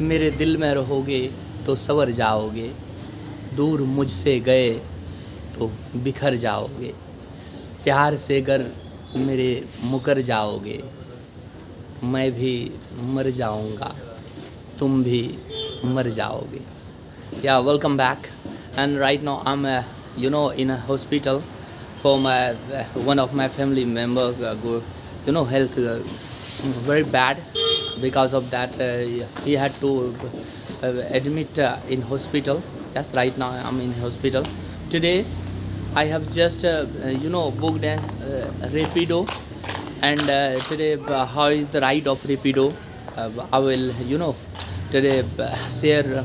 मेरे दिल में रहोगे तो संवर जाओगे, दूर मुझसे गए तो बिखर जाओगे। प्यार से अगर मेरे मुकर जाओगे, मैं भी मर जाऊंगा, तुम भी मर जाओगे। Yeah, welcome back. And right now I'm, in a hospital for my one of my family member health very bad. Because of that, he had to admit in hospital. Yes, right now I'm in hospital. Today I have just booked a Rapido, and today how is the ride of Rapido? I will today share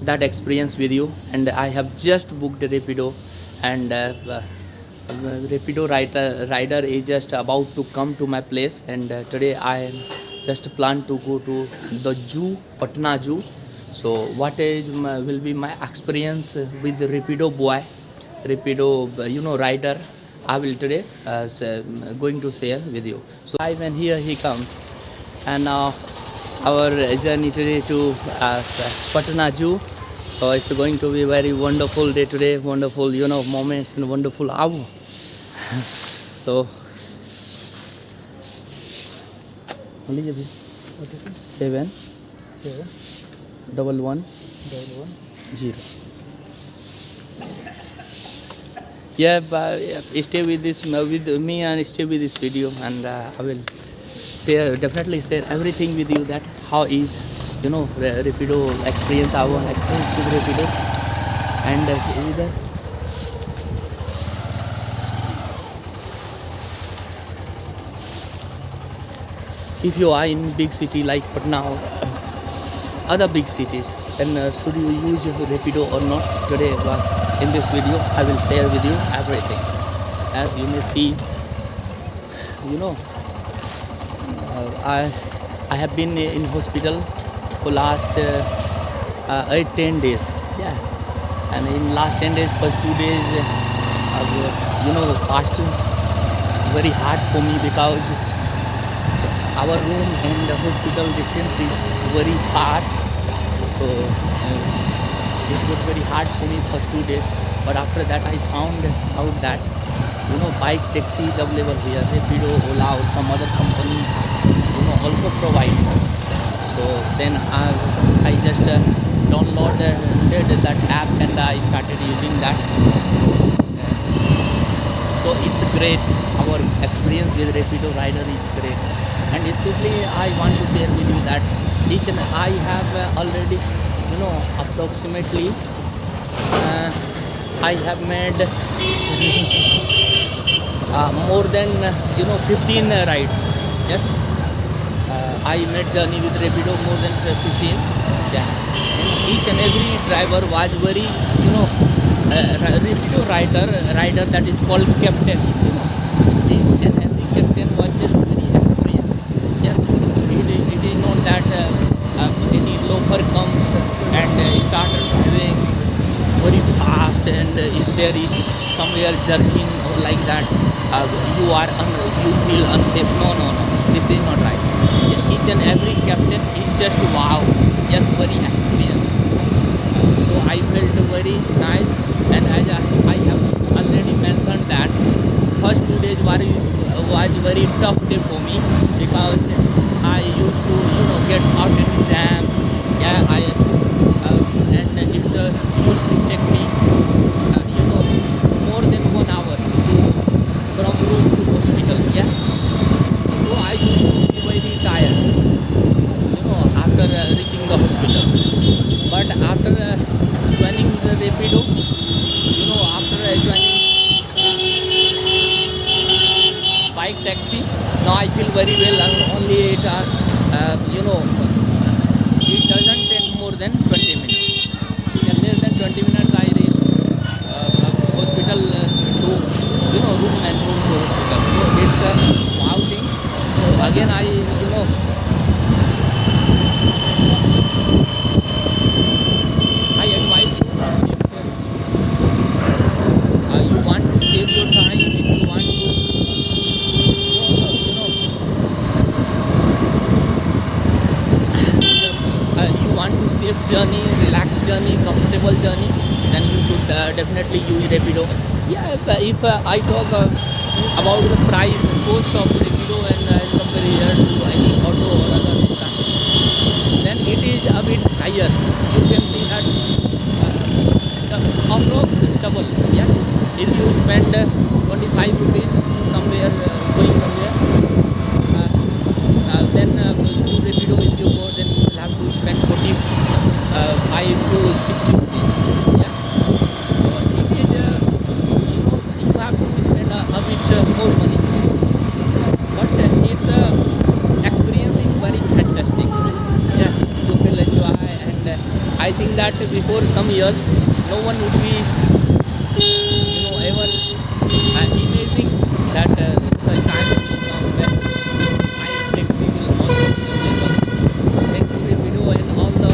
that experience with you. And I have just booked a Rapido, and Rapido rider is just about to come to my place. And today I just plan to go to the zoo, Patna Zoo. So what will be my experience with the Rapido boy, Rapido rider, I will today going to share with you. So when here he comes, and now our journey today to Patna Zoo. So it's going to be very wonderful day today, wonderful moments and wonderful hour. So 71110. Yeah, but stay with this with me and stay with this video, and I will definitely share everything with you, that how is Rapido experience, our experience with Rapido. And if you are in big city like Patna or other big cities, then should you use Rapido or not? Today in this video I will share with you everything. As you may see, I have been in hospital for last 8-10 days. Yeah, and in last 10 days, first 2 days, passed very hard for me, because our room and the hospital distance is very far. So it was very hard for me first 2 days. But after that I found out that bike taxi is available here. Rapido, Ola, or some other companies also provide. So then I just downloaded that app, and I started using that. So it's great. Our experience with Rapido rider is great. And especially I want to share with you that I have already approximately I have made more than 15 rides. Yes, I made journey with Rapido more than 15. Yeah, and each and every driver was very Rapido rider that is called captain. Each and every captain was just very experienced. Yes, it is not that any loafer comes and started driving very fast, and if there is somewhere jerking or like that, you feel unsafe. No, this is not right. Each and every captain is just wow, yes, very experienced. So I felt very nice. And as I have already mentioned that first 2 days was very tough day for me, because I used to get out in jam. Yeah, and it used to take me more than 1 hour from room to hospital. Yeah, so I used to be very tired after reaching the hospital. But after joining the Rapido, after joining bike taxi, now I feel very well. And only it doesn't take more than 20 minutes. In less than 20 minutes I reach hospital to room and room to hospital. So it's a wow thing. So again I advise you, if you want to save your time, if you want to safe journey, relaxed journey, comfortable journey, then you should definitely use Rapido. Yeah, if I talk about the price, cost of Rapido and compare to any auto or other Nissan, then it is a bit higher. You can see that the approx double. Yeah, if you spend 25 rupees somewhere going somewhere, then through Rapido if you go, then you will have to spend 45 to 60 rupees. Yeah, so it is you have to spend a bit more money, but its experience is very fantastic. Yeah, you will enjoy, and I think that before some years no one would be ever imaging that such time will come when my taxi will also be available. Thanks to the video and all the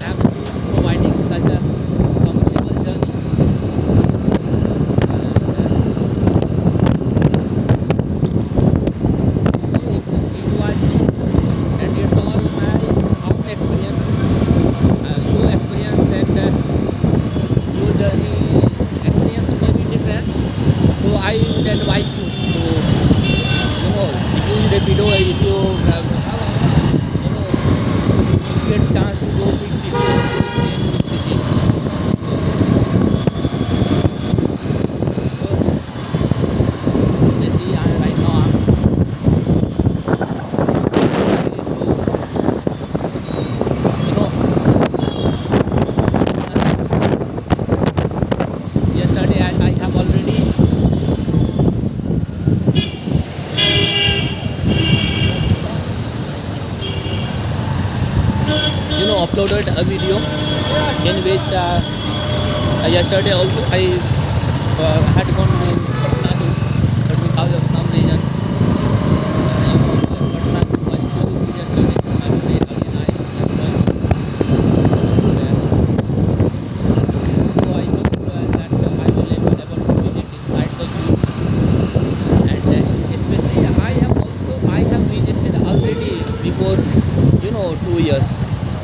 apps providing such a comfortable journey. It was, and it's all my own experience, your experience, and your journey experience may be different. So I would advise you to use Rapido if you get chance to go big city, to stay in big city. So you see, right now I'm yesterday I have already uploaded a video in which yesterday also I had gone in Patna, but because of some reasons Patna was closed yesterday, and today again I went there. So I hope that I will be able to visit inside the zoo, and especially I have visited already before 2 years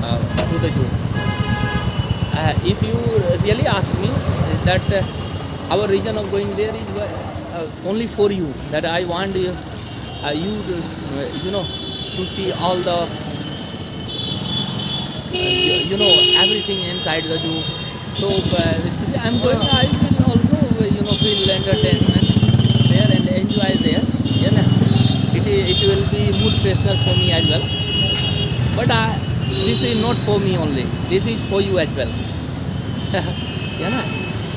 to the zoo. If you really ask me that our reason of going there is only for you, that I want you to see all the everything inside the zoo. So especially I'm going, I will also feel entertainment there and enjoy there. It will be mood freshener for me as well. But this is not for me only. This is for you as well.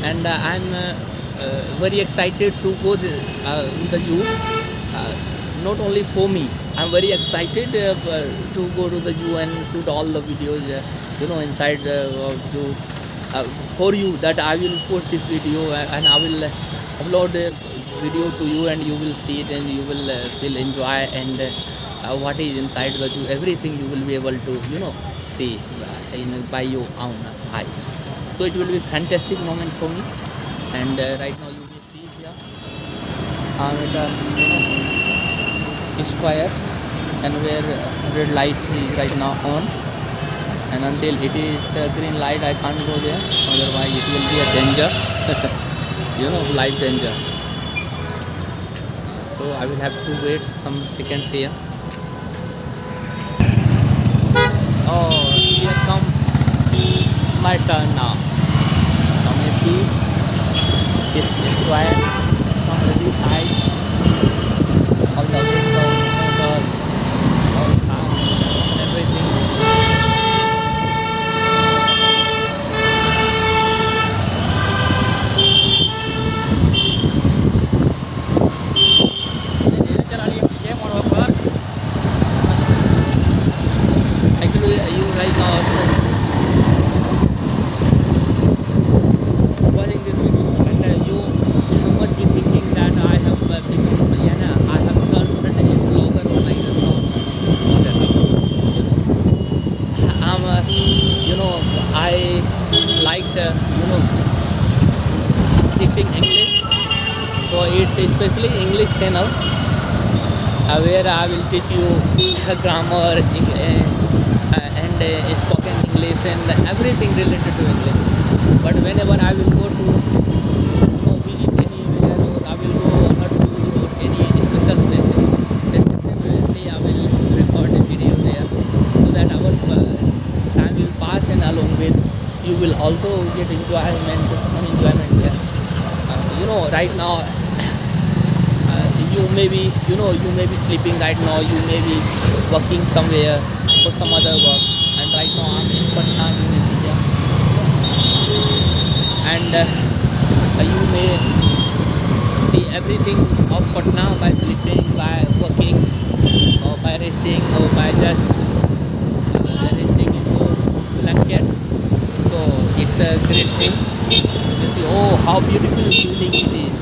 And I'm very excited to go to the zoo. Not only for me, I'm very excited to go to the zoo and shoot all the videos, inside the zoo. For you, that I will post this video and I will upload the video to you, and you will see it and you will feel enjoy, and what is inside the zoo, everything you will be able to see by your own eyes. So it will be fantastic moment for me. And right now you will see here I'm at a square, and where red light is right now on, and until it is green light I can't go there, otherwise it will be a danger. Life danger. So I will have to wait some seconds here. Oh, here come my turn now. Now you see it's square from every side, all the windows, motors, all cars, everything. Actually, you right now watching this video, and you must be thinking that I have become I have turned a vlogger or like that. I liked teaching English, so it's especially English channel where I will teach you grammar and spoken English. English and everything related to English. But whenever I will go to visit anywhere, or I will go on a tour or any special places, then definitely I will record a video there, so that our time will pass, and along with you will also get enjoyment, some enjoyment there. Right now you may be sleeping right now, you may be working somewhere for some other work, and right now I'm in Patna, Indonesia, and you may see everything of Patna by sleeping, by working, or by resting, or by just resting in your blanket. So it's a great thing. You see, oh, how beautiful feeling it is.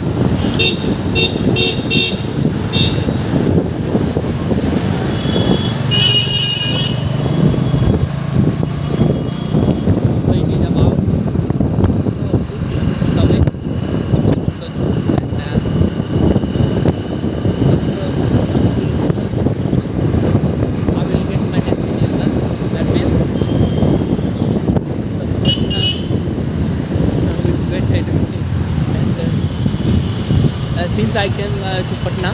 So it is about 2 kilometers away from the zoo, and I will get my destination. That means which way I do it. And since I came to Patna,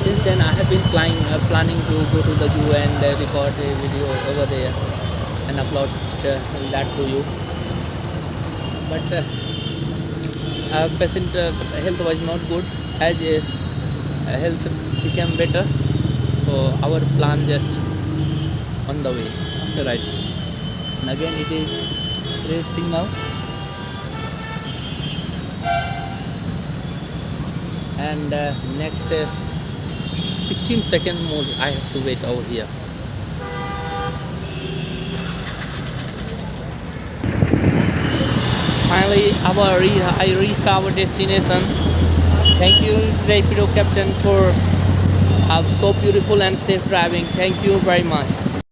since then I have been planning to go to the zoo and record a video over there and upload that to you. But patient health was not good. As health became better, so our plan just on the way. Right. And again it is red signal. And next 16 seconds more I have to wait over here. Finally I reached our destination. Thank you, Rapido Captain, for so beautiful and safe driving. Thank you very much.